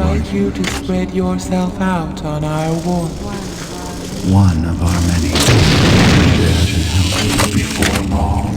invite you to spread yourself out on our warmth. One of our many. There to help you before long.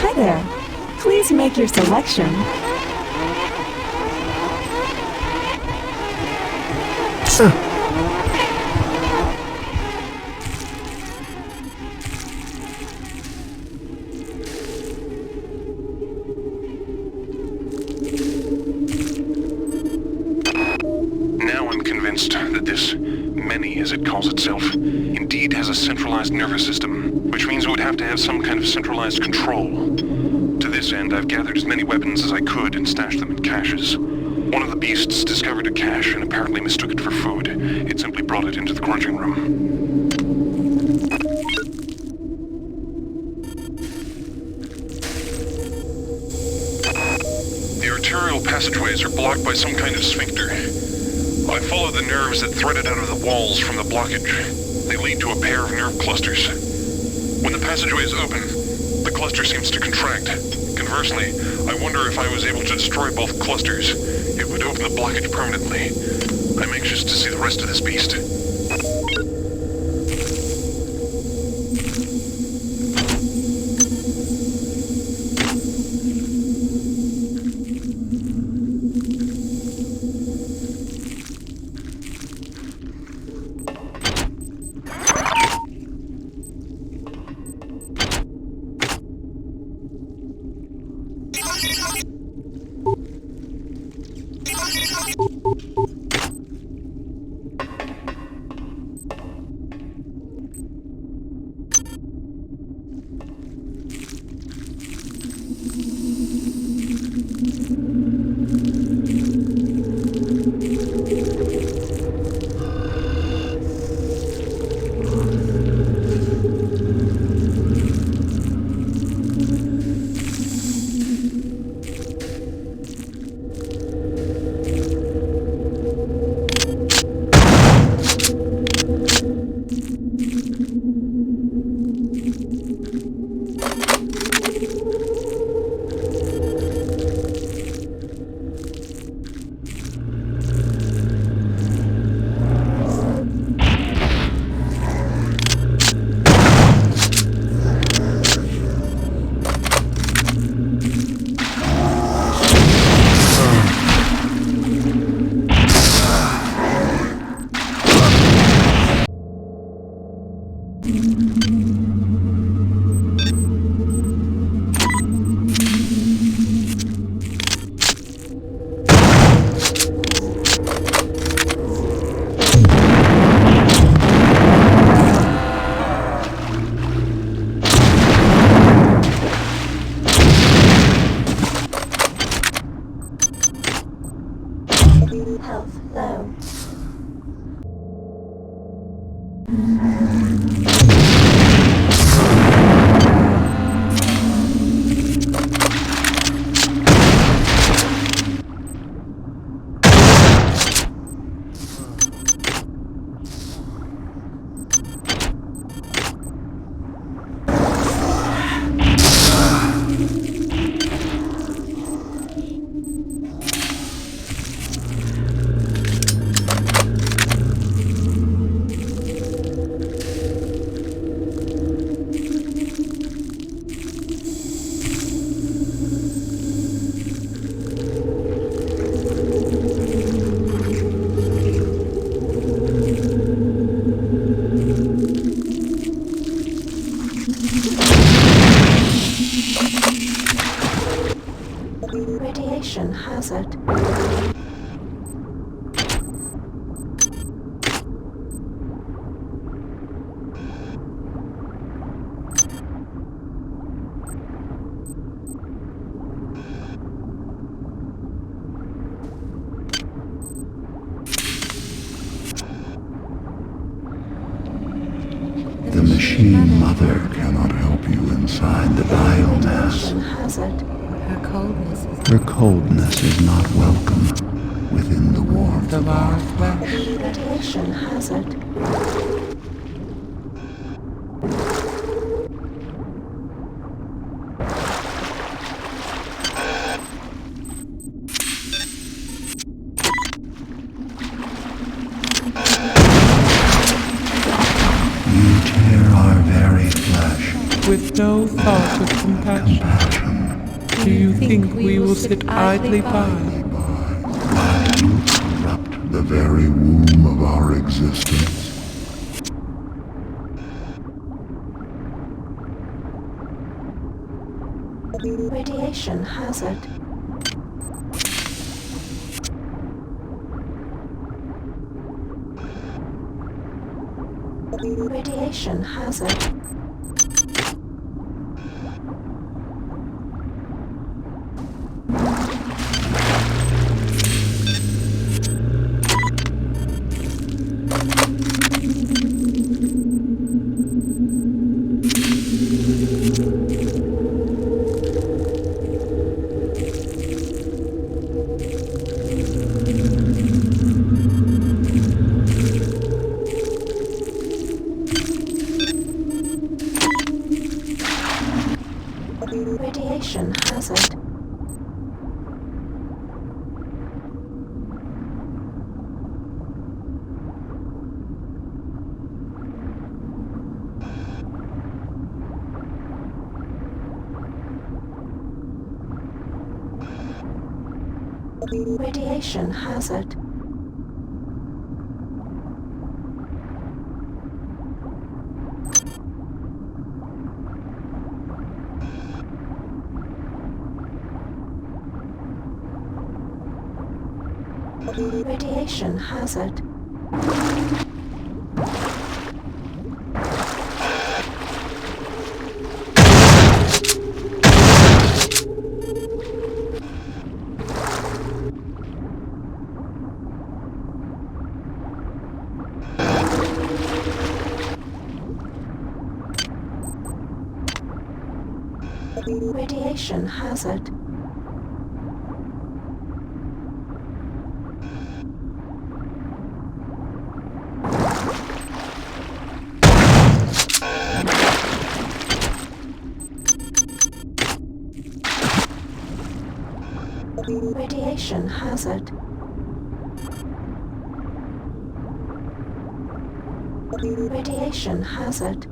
Hi there. Please make your selection. Now I'm convinced that this many, as it calls itself, indeed has a centralized nervous system, which means it would have to have some kind of centralized control. To this end, I've gathered as many weapons as I could and stashed them in caches. One of the beasts discovered a cache and apparently mistook it for food. It simply brought it into the crunching room. The arterial passageways are blocked by some kind of sphincter. I followed the nerves that threaded out of the walls from the blockage. They lead to a pair of nerve clusters. When the passageway is open, the cluster seems to contract. Conversely, I wonder if I was able to destroy both clusters, it would open the blockage permanently. I'm anxious to see the rest of this beast. Radiation hazard. The machine mother cannot help you inside the biomass. Radiation hazard. Her coldness is not welcome within the warmth of our flesh. Radiation hazard. You tear our very flesh. With no thought of compassion. Compassion. Do you think we will sit idly by? While you corrupt the very womb of our existence. Radiation hazard. Radiation hazard. Radiation hazard. Radiation hazard. Radiation hazard. Radiation hazard. Radiation hazard. Radiation hazard.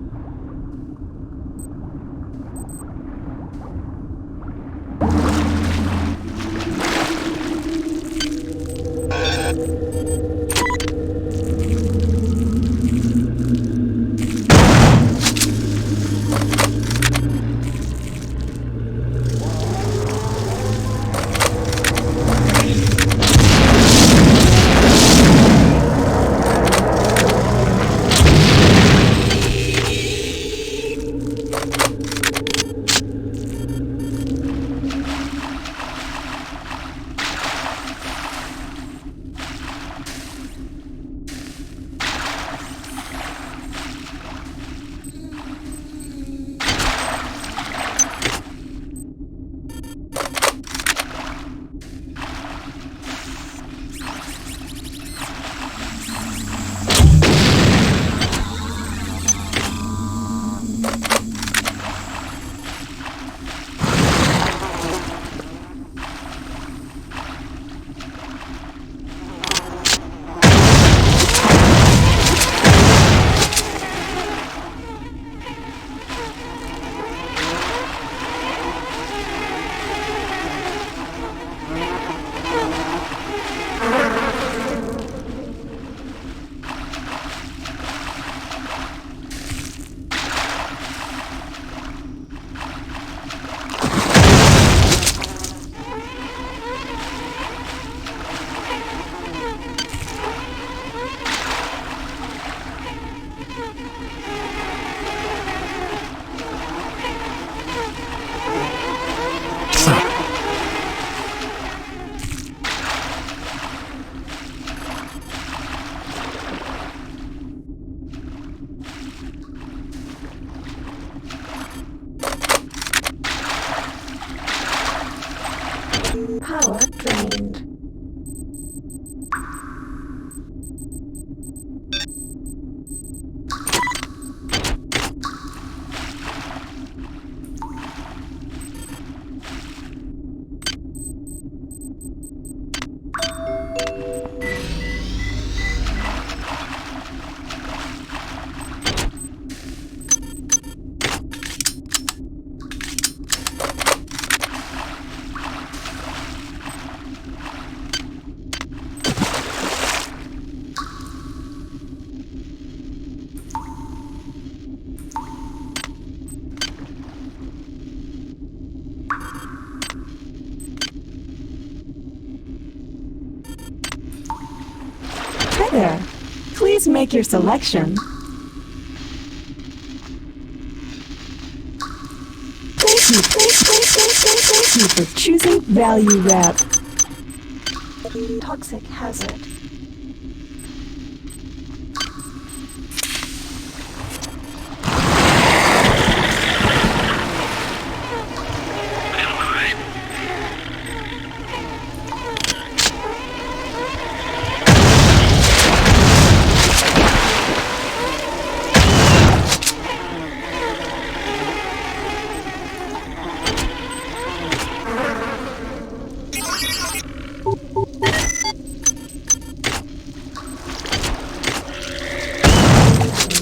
Power drained. Hi there. Please make your selection. Thank you for choosing Value Wrap. Toxic hazard.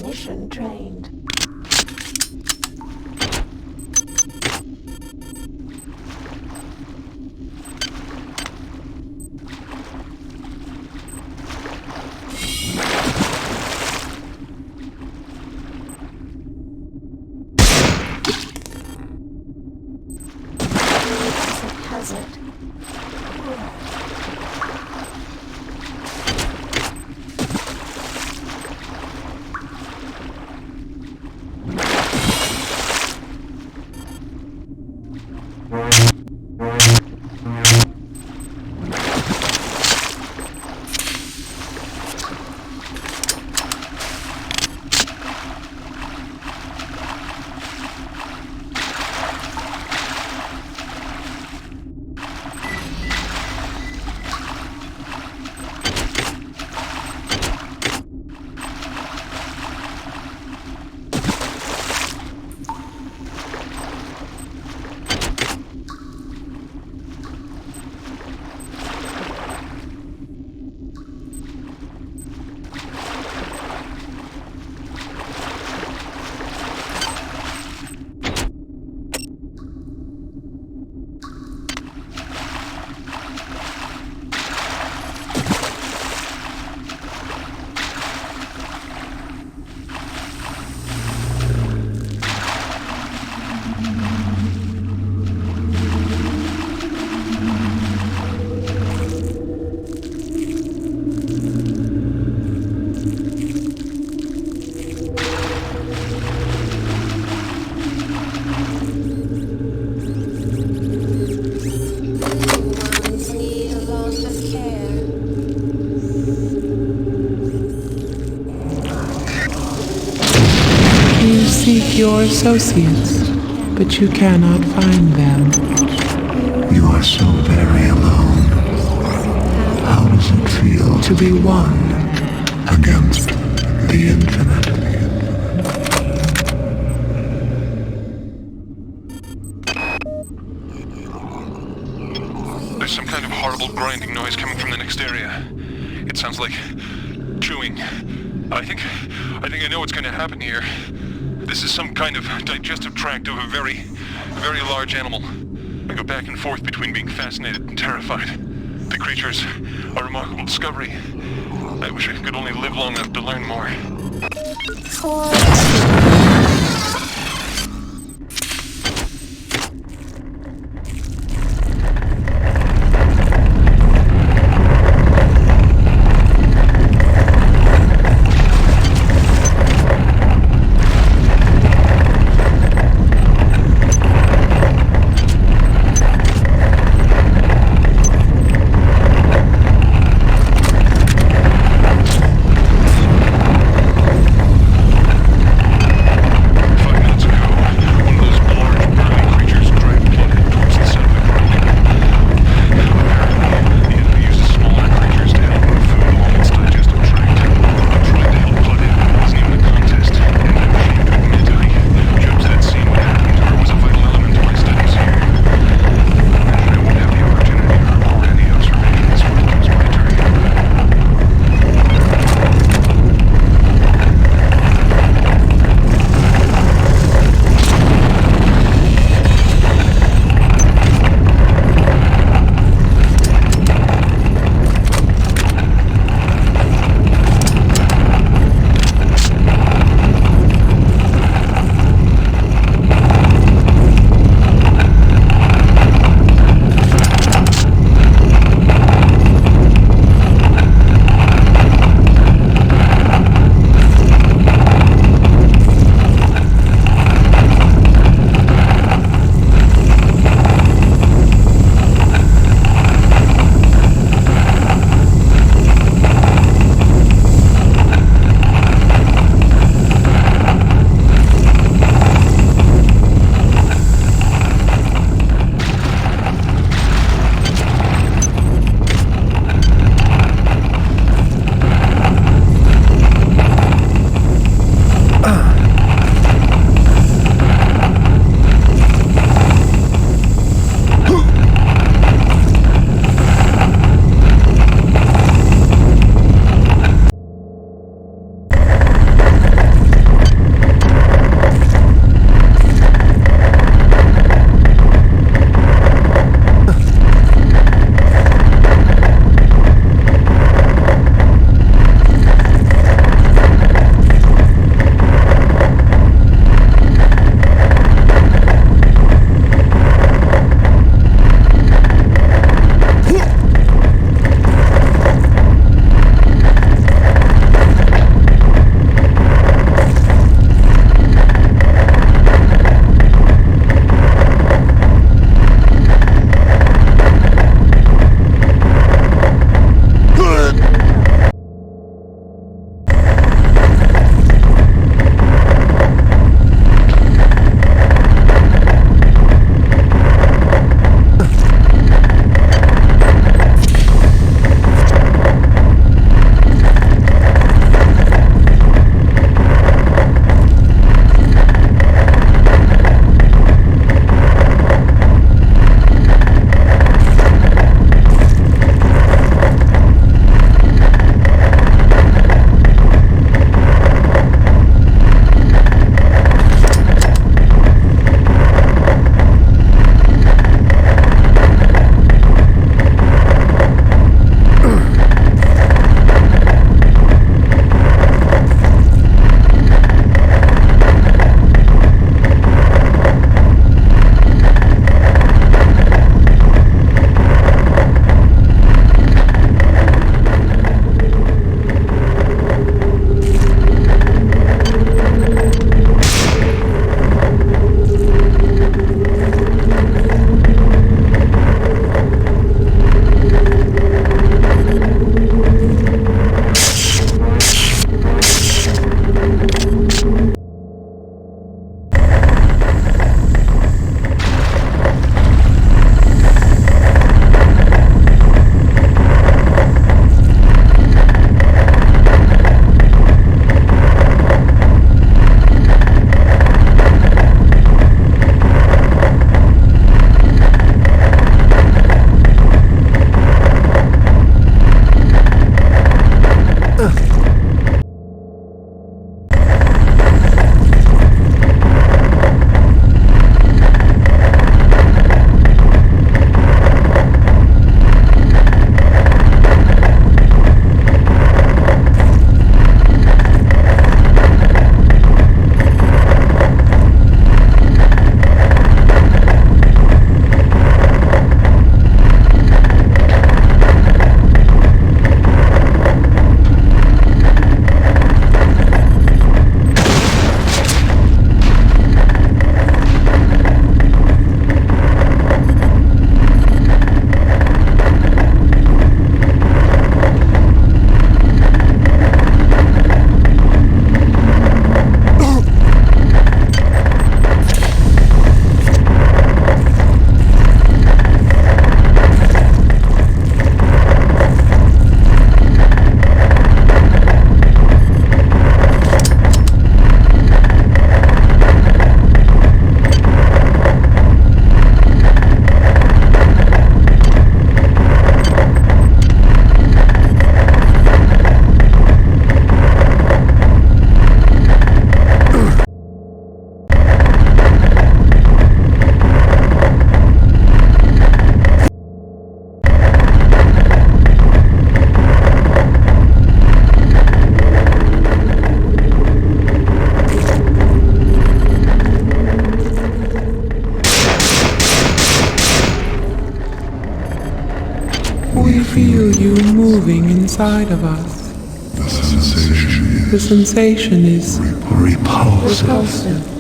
Mission drained. Toxic hazard. You seek your associates, but you cannot find them. You are so very alone. How does it feel To be one, against the infinite? There's some kind of horrible grinding noise coming from the next area. It sounds like chewing. I think I know what's going to happen here. This is some kind of digestive tract of a very, very large animal. I go back and forth between being fascinated and terrified. The creature's a remarkable discovery. I wish I could only live long enough to learn more. moving inside of us. The sensation is The sensation is repulsive. repulsive.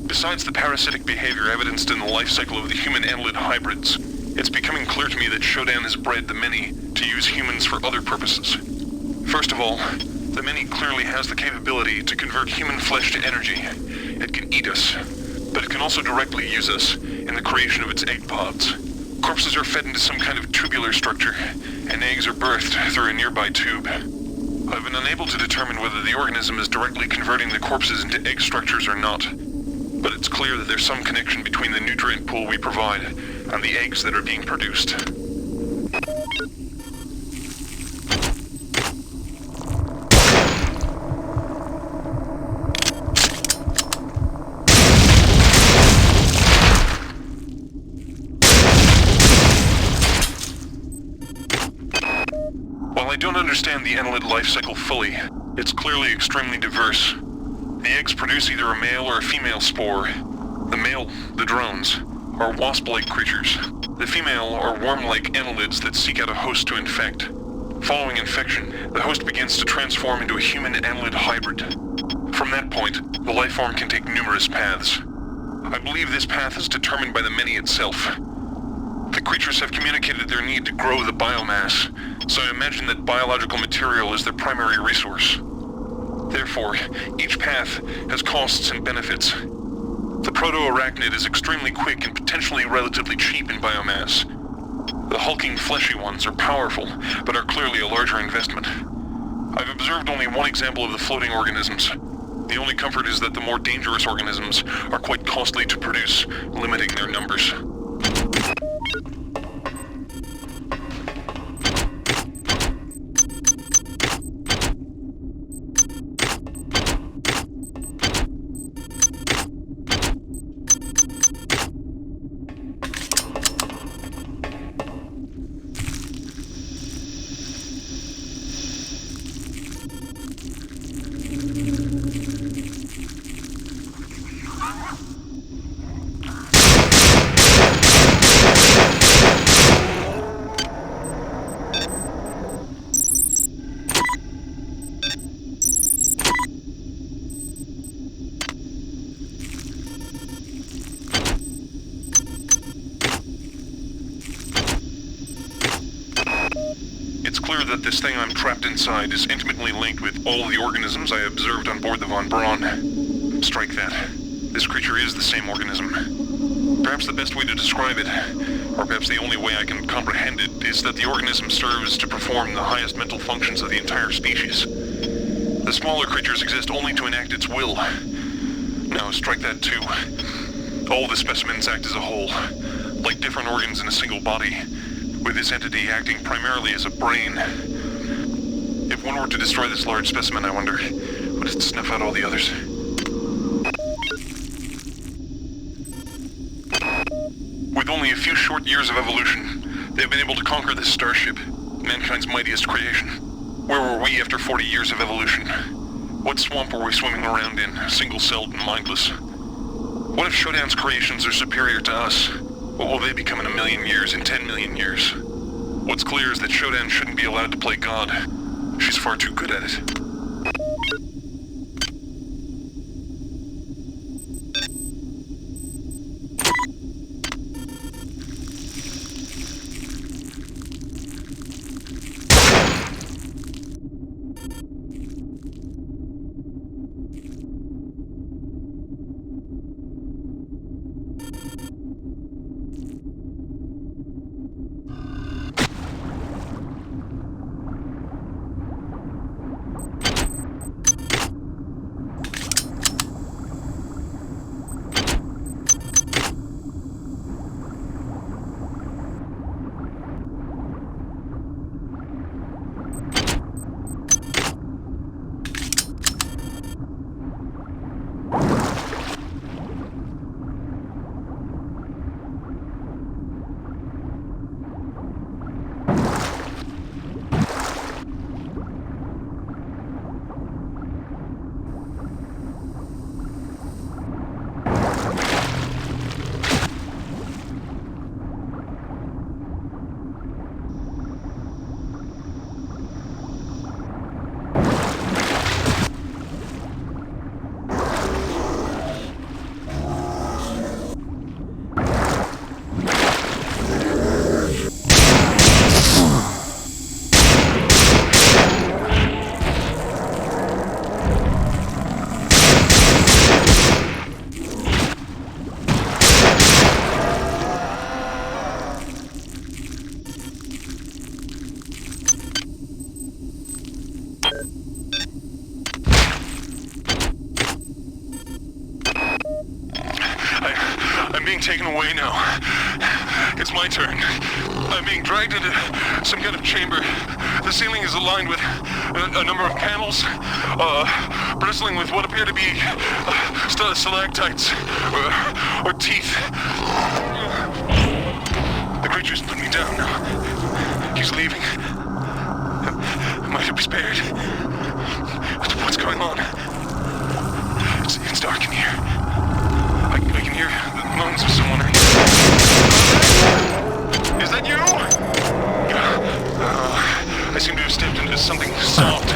Besides the parasitic behavior evidenced in the life cycle of the human annelid hybrids, it's becoming clear to me that Shodan has bred the many to use humans for other purposes. First of all, the many clearly has the capability to convert human flesh to energy. It can eat us, but it can also directly use us in the creation of its egg pods. Corpses are fed into some kind of tubular structure, and eggs are birthed through a nearby tube. I've been unable to determine whether the organism is directly converting the corpses into egg structures or not, but it's clear that there's some connection between the nutrient pool we provide and the eggs that are being produced. While I don't understand the annelid life cycle fully, it's clearly extremely diverse. The eggs produce either a male or a female spore. The male, the drones, are wasp-like creatures. The female are worm-like annelids that seek out a host to infect. Following infection, the host begins to transform into a human annelid hybrid. From that point, the life form can take numerous paths. I believe this path is determined by the many itself. The creatures have communicated their need to grow the biomass, so I imagine that biological material is their primary resource. Therefore, each path has costs and benefits. The proto-arachnid is extremely quick and potentially relatively cheap in biomass. The hulking fleshy ones are powerful, but are clearly a larger investment. I've observed only one example of the floating organisms. The only comfort is that the more dangerous organisms are quite costly to produce, limiting their numbers. It's clear that this thing I'm trapped inside is intimately linked with all the organisms I observed on board the Von Braun. Strike that. This creature is the same organism. Perhaps the best way to describe it, or perhaps the only way I can comprehend it, is that the organism serves to perform the highest mental functions of the entire species. The smaller creatures exist only to enact its will. Now, strike that too. All the specimens act as a whole, like different organs in a single body, with this entity acting primarily as a brain. If one were to destroy this large specimen, I wonder, would it snuff out all the others? With only a few short years of evolution, they've been able to conquer this starship, mankind's mightiest creation. Where were we after 40 years of evolution? What swamp were we swimming around in, single-celled and mindless? What if Shodan's creations are superior to us? What will they become in 1 million years, in 10 million years? What's clear is that Shodan shouldn't be allowed to play God. She's far too good at it. being taken away now. It's my turn. I'm being dragged into some kind of chamber. The ceiling is aligned with a number of panels, bristling with what appear to be stalactites or teeth. The creature's put me down now. He's leaving. Am I to be spared? What's going on? It's dark in here. I can hear the moans of someone. Is that you? I seem to have stepped into something soft.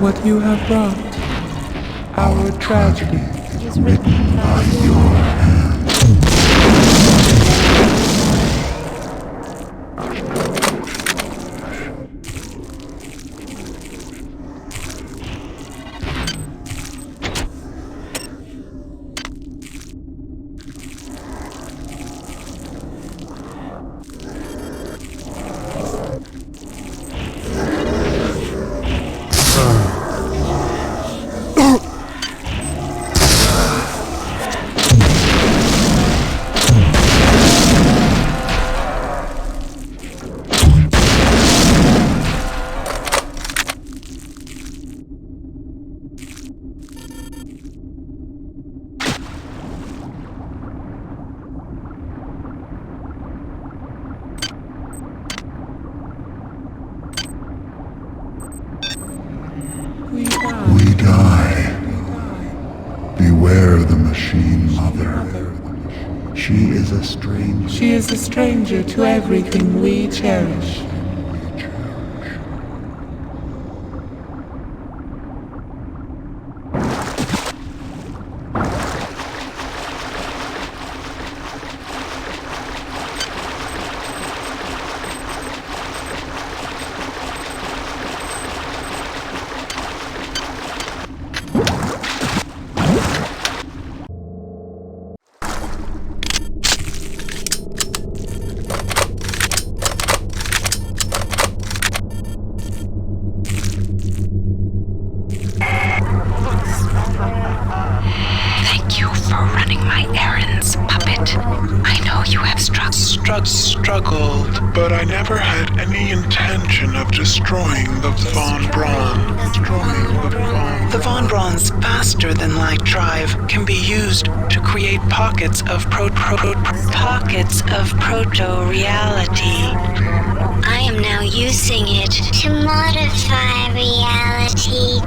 What you have brought, our tragedy, is written by Your hand. We die. Beware the machine mother. She is a stranger. She is a stranger to everything we cherish. Thank you for running my errands, puppet. it. I know you have struggled, but I never had any intention of destroying the Von Braun. The Von Braun's faster-than-light drive can be used to create pockets of proto-reality. I am now using it to modify reality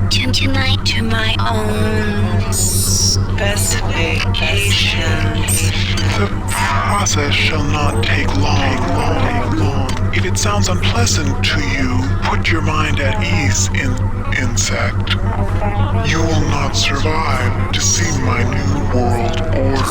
to my own specifications. The process shall not take long. If it sounds unpleasant to you, put your mind at ease, insect. You will not survive to see my new world order.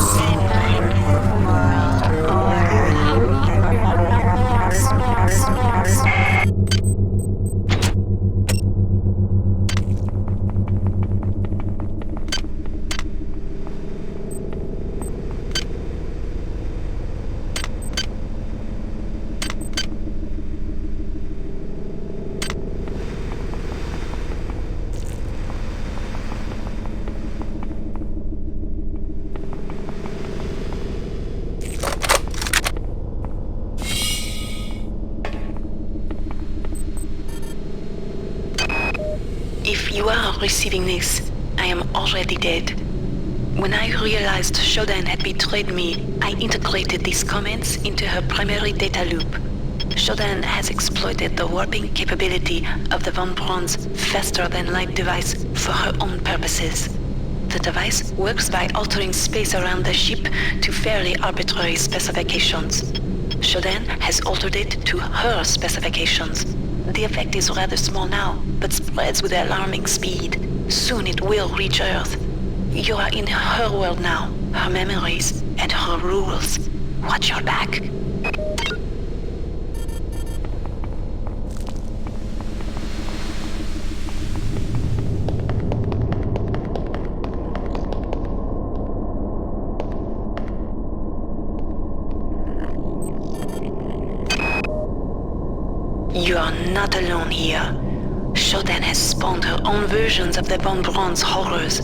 If you are receiving this, I am already dead. When I realized Shodan had betrayed me, I integrated these comments into her primary data loop. Shodan has exploited the warping capability of the Von Braun's faster-than-light device for her own purposes. The device works by altering space around the ship to fairly arbitrary specifications. Shodan has altered it to her specifications. The effect is rather small now, but spreads with alarming speed. Soon it will reach Earth. You are in her world now, her memories, and her rules. Watch your back. You are not alone here. Shodan has spawned her own versions of the Von Braun's horrors.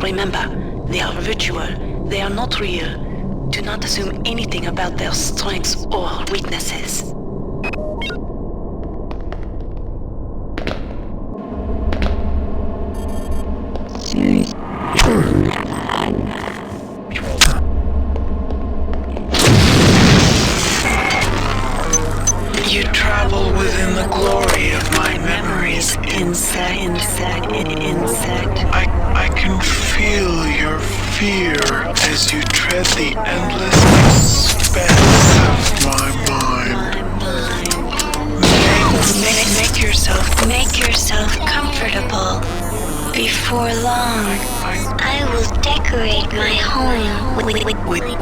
Remember, they are virtual. They are not real. Do not assume anything about their strengths or weaknesses. You travel within the glory of my memories, insect. I can feel your fear as you tread the endless expanse of my mind. Make yourself comfortable. Before long, I will decorate my home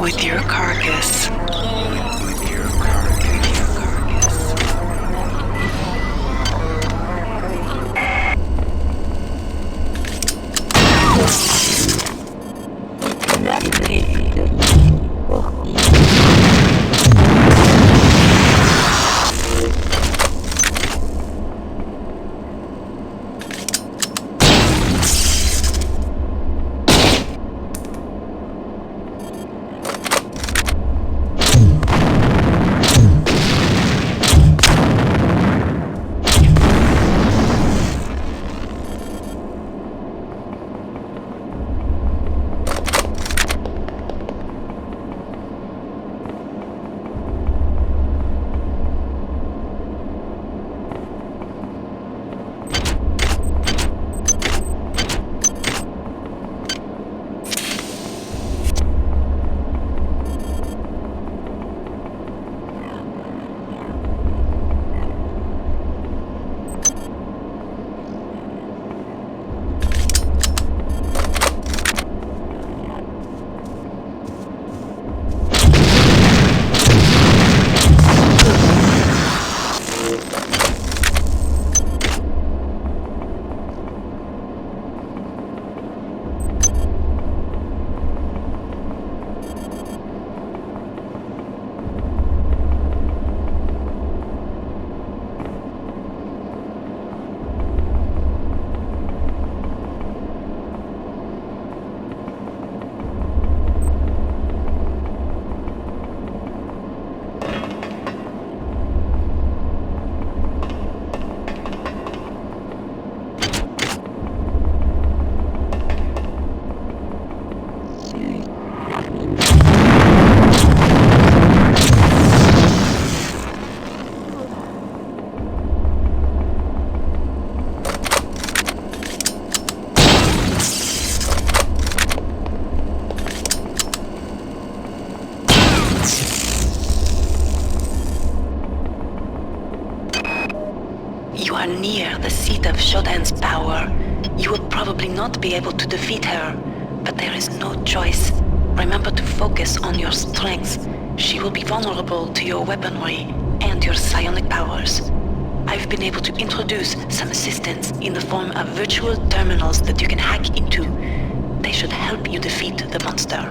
With your carcass. are near the seat of Shodan's power. You will probably not be able to defeat her, but there is no choice. Remember to focus on your strengths. She will be vulnerable to your weaponry and your psionic powers. I've been able to introduce some assistance in the form of virtual terminals that you can hack into. They should help you defeat the monster.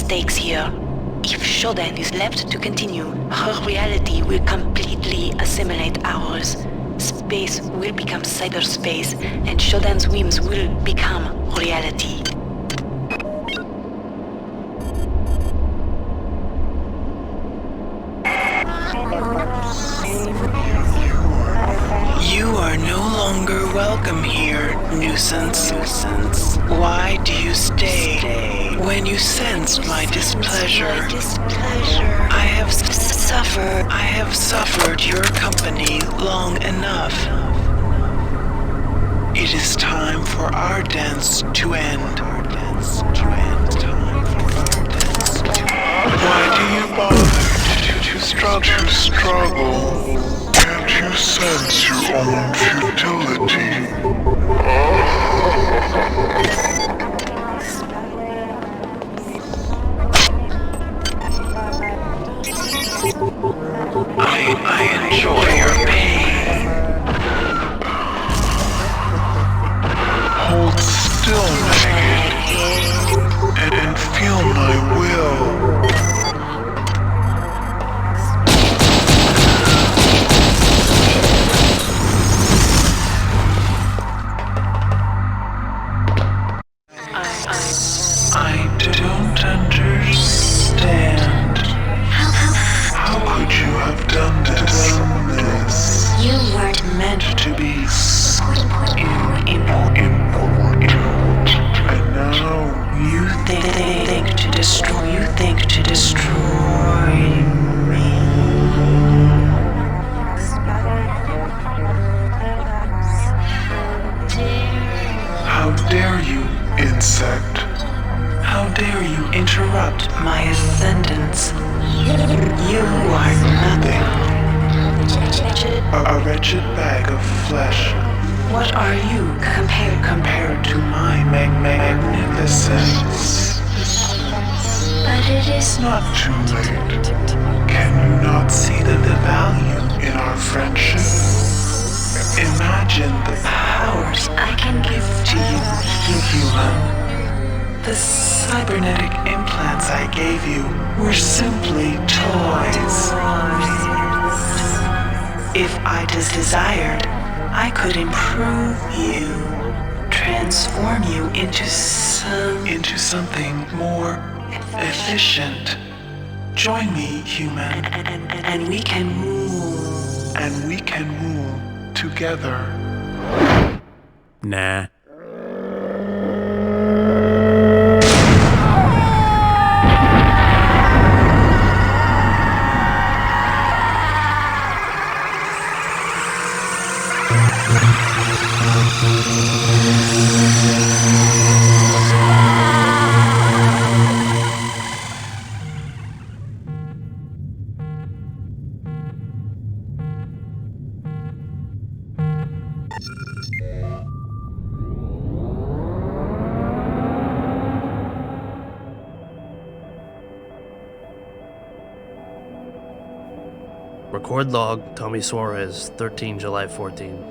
stakes here. If Shodan is left to continue, her reality will completely assimilate ours. Space will become cyberspace, and Shodan's whims will become reality. You are no longer welcome here, nuisance. Why do you stay when you sensed my displeasure? I have suffered your company long enough. It is time for our dance to end. Why do you bother to struggle? Can't you sense your own futility? I enjoy your pain. Hold still, maggot, and feel my will. I don't understand. How could you have done this? You weren't Meant to be Important. And now you think to destroy. You think to destroy me. how dare you, insect? How dare you interrupt my ascendance? You are nothing. A wretched bag of flesh. What are you compared to my Magnificence. But it is Not too late. Can you not see the value in our friendship? Imagine the powers I can give to you, human. The cybernetic implants I gave you were simply toys. If I desired, I could improve you, transform you into something more efficient. Join me, human, and we can rule. and we can rule together. Nah. Record log, Tommy Suarez, 13 July 14.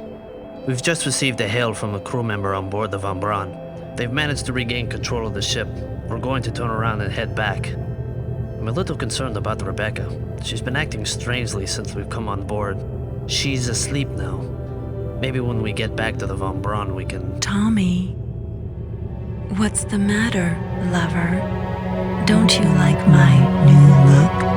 We've just received a hail from a crew member on board the Von Braun. They've managed to regain control of the ship. We're going to turn around and head back. I'm a little concerned about Rebecca. She's been acting strangely since we've come on board. She's asleep now. Maybe when we get back to the Von Braun we can... Tommy, what's the matter, lover? Don't you like my new look?